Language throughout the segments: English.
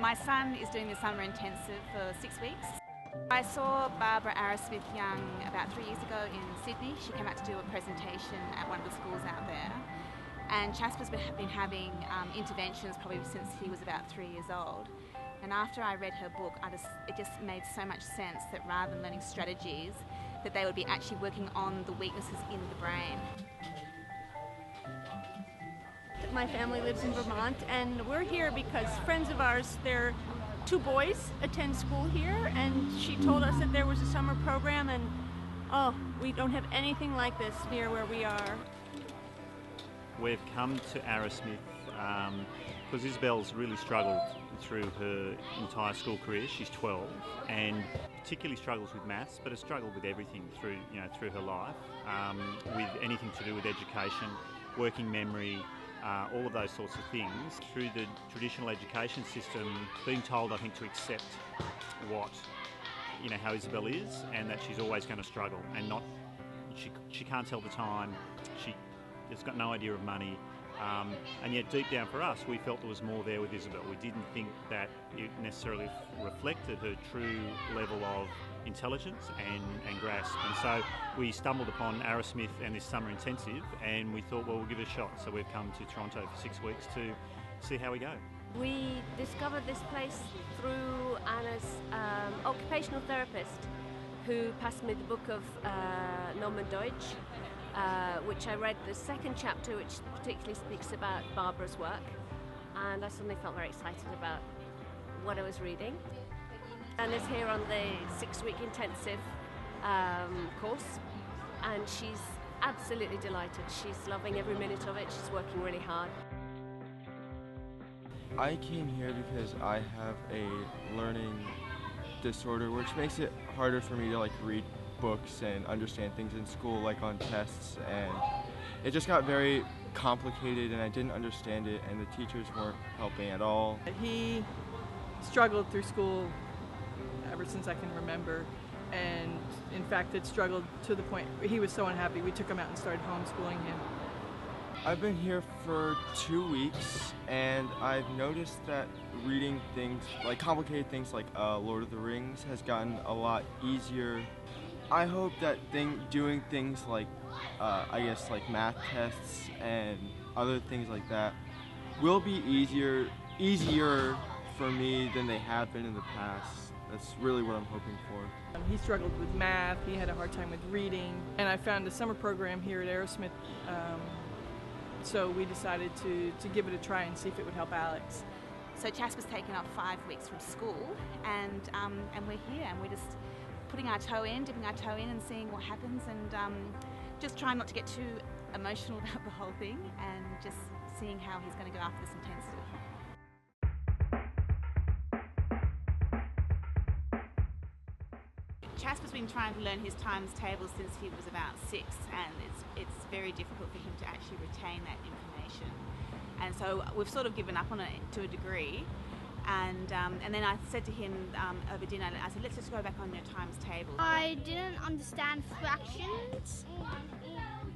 My son is doing the summer intensive for 6 weeks. I saw Barbara Arrowsmith Young about 3 years ago in Sydney. She came out to do a presentation at one of the schools out there. And Jasper's been having interventions probably since he was about 3 years old. And after I read her book, it just made so much sense that rather than learning strategies, that they would be actually working on the weaknesses in the brain. My family lives in Vermont, and we're here because friends of ours, their two boys attend school here, and she told us that there was a summer program, and oh, we don't have anything like this near where we are. We've come to Arrowsmith because Isabel's really struggled through her entire school career. She's 12 and particularly struggles with maths, but has struggled with everything through her life, with anything to do with education, working memory, all of those sorts of things. Through the traditional education system, being told, I think, to accept how Isabel is, and that she's always going to struggle, and she can't tell the time, she's got no idea of money, and yet deep down for us, we felt there was more there with Isabel. We didn't think that it necessarily reflected her true level of intelligence and grasp, and so we stumbled upon Arrowsmith and this summer intensive, and we thought, well, we'll give it a shot. So we've come to Toronto for 6 weeks to see how we go. We discovered this place through Anna's occupational therapist, who passed me the book of Norman Deutsch, which I read the second chapter, which particularly speaks about Barbara's work, and I suddenly felt very excited about what I was reading. Anna's here on the 6-week intensive course, and she's absolutely delighted. She's loving every minute of it. She's working really hard. I came here because I have a learning disorder, which makes it harder for me to read books and understand things in school, like on tests, and it just got very complicated and I didn't understand it, and the teachers weren't helping at all. He struggled through school ever since I can remember, and in fact had struggled to the point where he was so unhappy we took him out and started homeschooling him. I've been here for 2 weeks, and I've noticed that reading things, complicated things like Lord of the Rings, has gotten a lot easier. I hope that doing things like math tests and other things like that will be easier for me than they have been in the past. That's really what I'm hoping for. He struggled with math, he had a hard time with reading, and I found a summer program here at Arrowsmith, so we decided to give it a try and see if it would help Alex. So Jasper's taken off 5 weeks from school, and we're here, and we're just dipping our toe in and seeing what happens, and just trying not to get too emotional about the whole thing, and just seeing how he's going to go after this intensive. Jasper's been trying to learn his times table since he was about 6, and it's very difficult for him to actually retain that information. And so we've sort of given up on it to a degree. And then I said to him over dinner, I said, let's just go back on your times table. I didn't understand fractions,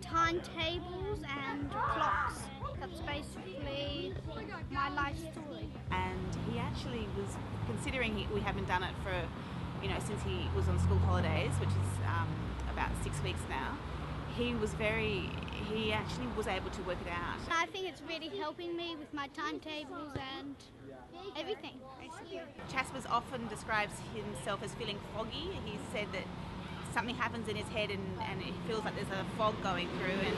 timetables and clocks. That's basically my life story. And he actually was, considering we haven't done it for, since he was on school holidays, which is about 6 weeks now, he actually was able to work it out. I think it's really helping me with my timetables and everything, basically. Jasper's often describes himself as feeling foggy. He said that something happens in his head and it feels like there's a fog going through. And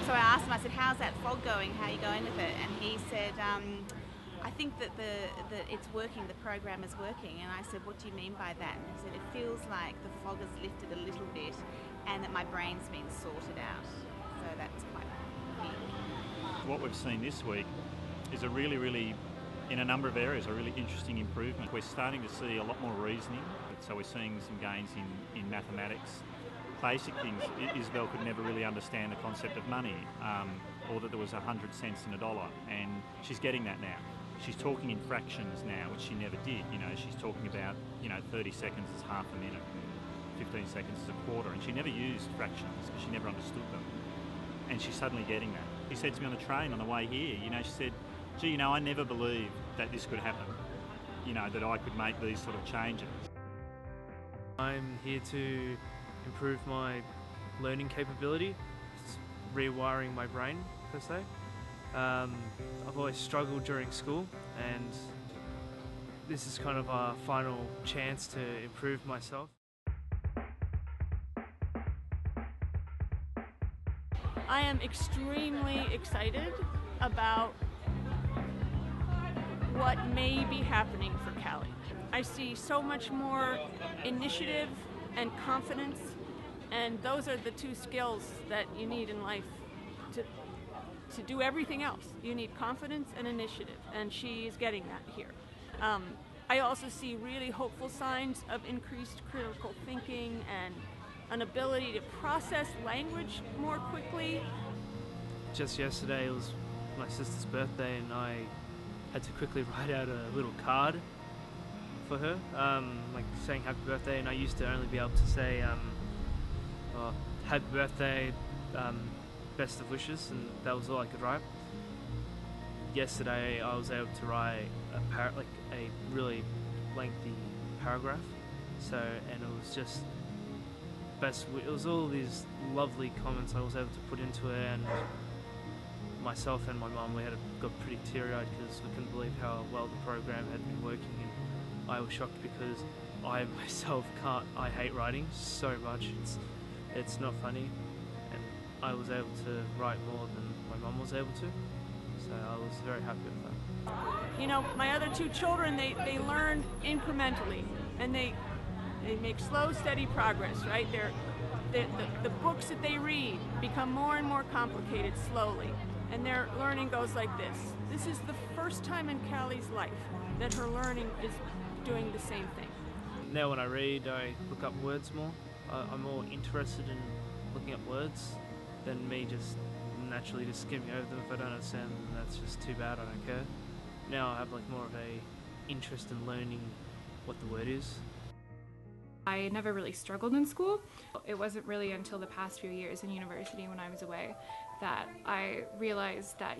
so I asked him, I said, how's that fog going? How are you going with it? And he said, I think that it's working, the program is working. And I said, what do you mean by that? And he said, it feels like the fog has lifted a little bit and that my brain's been sorted out. So that's quite neat. What we've seen this week is a really, in a number of areas, a really interesting improvement. We're starting to see a lot more reasoning, so we're seeing some gains in mathematics. Basic things. Isabel could never really understand the concept of money, or that there was 100 cents in a dollar, and she's getting that now. She's talking in fractions now, which she never did. She's talking about 30 seconds is half a minute, 15 seconds is a quarter, and she never used fractions because she never understood them. And she's suddenly getting that. She said to me on the train on the way here, she said, gee, I never believed that this could happen. you know, that I could make these sort of changes. I'm here to improve my learning capability, it's rewiring my brain per se. I've always struggled during school, and this is kind of a final chance to improve myself. I am extremely excited about what may be happening for Callie. I see so much more initiative and confidence, and those are the two skills that you need in life to do everything else. You need confidence and initiative, and she's getting that here. I also see really hopeful signs of increased critical thinking and an ability to process language more quickly. Just yesterday it was my sister's birthday, and I had to quickly write out a little card for her, like saying happy birthday, and I used to only be able to say happy birthday, best of wishes, and that was all I could write. Yesterday I was able to write a really lengthy paragraph, and it was just it was all these lovely comments I was able to put into it, and myself and my mum, got pretty teary-eyed because we couldn't believe how well the program had been working, and I was shocked because I myself I hate writing so much, it's not funny, and I was able to write more than my mum was able to, so I was very happy with that. You know, my other two children, they learn incrementally, and they make slow, steady progress, right? The books that they read become more and more complicated slowly, and their learning goes like this. This is the first time in Callie's life that her learning is doing the same thing. Now when I read, I look up words more. I'm more interested in looking up words than me just naturally just skimming over them. If I don't understand them, that's just too bad, I don't care. Now I have more of a interest in learning what the word is. I never really struggled in school. It wasn't really until the past few years in university when I was away that I realized that,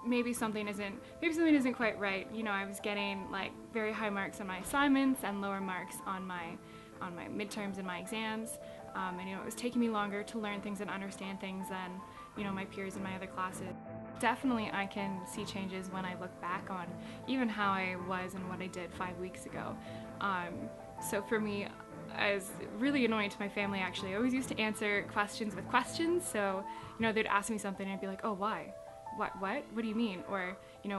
maybe something isn't quite right. I was getting very high marks on my assignments and lower marks on my midterms and my exams. And it was taking me longer to learn things and understand things than my peers in my other classes. Definitely I can see changes when I look back on even how I was and what I did 5 weeks ago. So for me, I was really annoying to my family actually. I always used to answer questions with questions, so they'd ask me something and I'd be like, oh, why? What do you mean? Or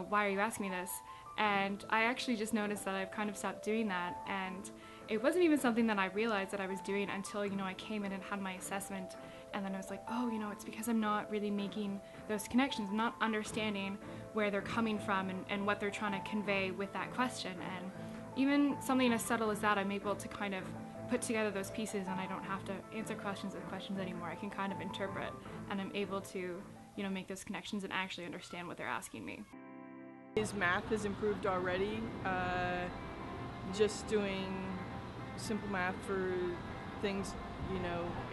why are you asking me this? And I actually just noticed that I've kind of stopped doing that, and it wasn't even something that I realized that I was doing until I came in and had my assessment, and then I was like, oh, it's because I'm not really making those connections. I'm not understanding where they're coming from and what they're trying to convey with that question. And even something as subtle as that, I'm able to kind of put together those pieces, and I don't have to answer questions with questions anymore. I can kind of interpret, and I'm able to make those connections and actually understand what they're asking me. His math has improved already. Just doing simple math for things,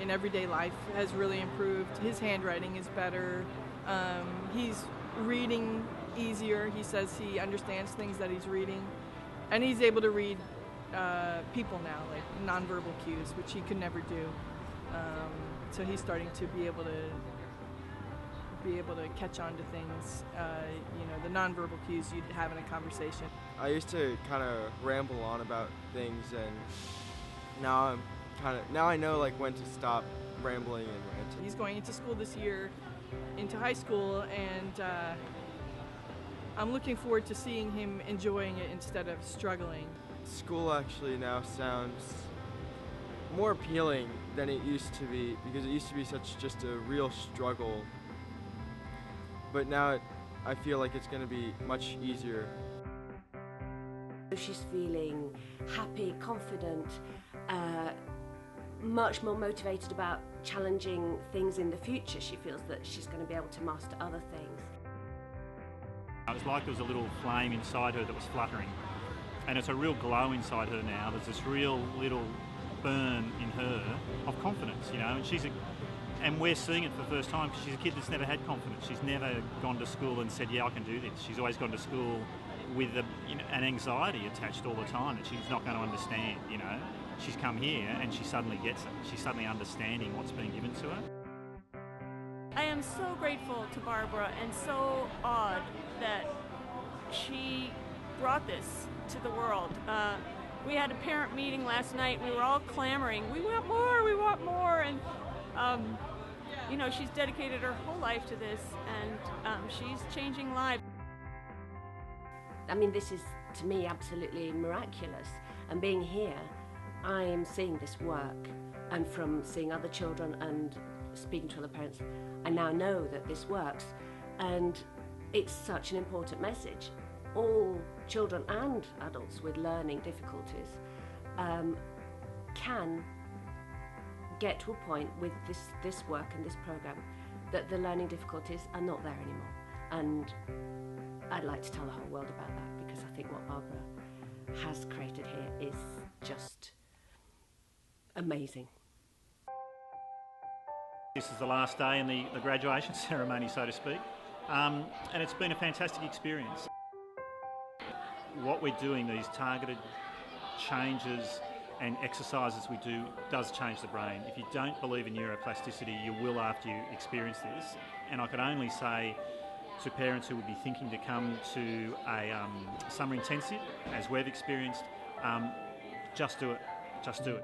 in everyday life has really improved. His handwriting is better. He's reading easier. He says he understands things that he's reading. And he's able to read people now, like nonverbal cues, which he could never do. So he's starting to be able to catch on to things, the nonverbal cues you'd have in a conversation. I used to kind of ramble on about things, and now I know when to stop rambling and ranting. He's going into school this year, into high school, and I'm looking forward to seeing him enjoying it instead of struggling. School actually now sounds more appealing than it used to be, because it used to be just a real struggle. But now I feel like it's going to be much easier. She's feeling happy, confident, much more motivated about challenging things in the future. She feels that she's going to be able to master other things. It was like there was a little flame inside her that was fluttering, and it's a real glow inside her now. There's this real little burn in her of confidence, and we're seeing it for the first time because she's a kid that's never had confidence. She's never gone to school and said, yeah, I can do this. She's always gone to school with an anxiety attached all the time that she's not going to understand, you know. She's come here and she suddenly gets it. She's suddenly understanding what's being given to her. I am so grateful to Barbara and so awed that she brought this to the world. We had a parent meeting last night. We were all clamoring, we want more, we want more. And, you know, she's dedicated her whole life to this, and she's changing lives. I mean, this is, to me, absolutely miraculous. And being here, I am seeing this work. And from seeing other children and speaking to other parents, I now know that this works. And it's such an important message. All children and adults with learning difficulties can get to a point with this work and this program that the learning difficulties are not there anymore. And I'd like to tell the whole world about that, because I think what Barbara has created here is just amazing. This is the last day in the graduation ceremony, so to speak, and it's been a fantastic experience. What we're doing, these targeted changes and exercises we do, does change the brain. If you don't believe in neuroplasticity, you will after you experience this. And I can only say to parents who would be thinking to come to a summer intensive, as we've experienced, just do it. Just do it.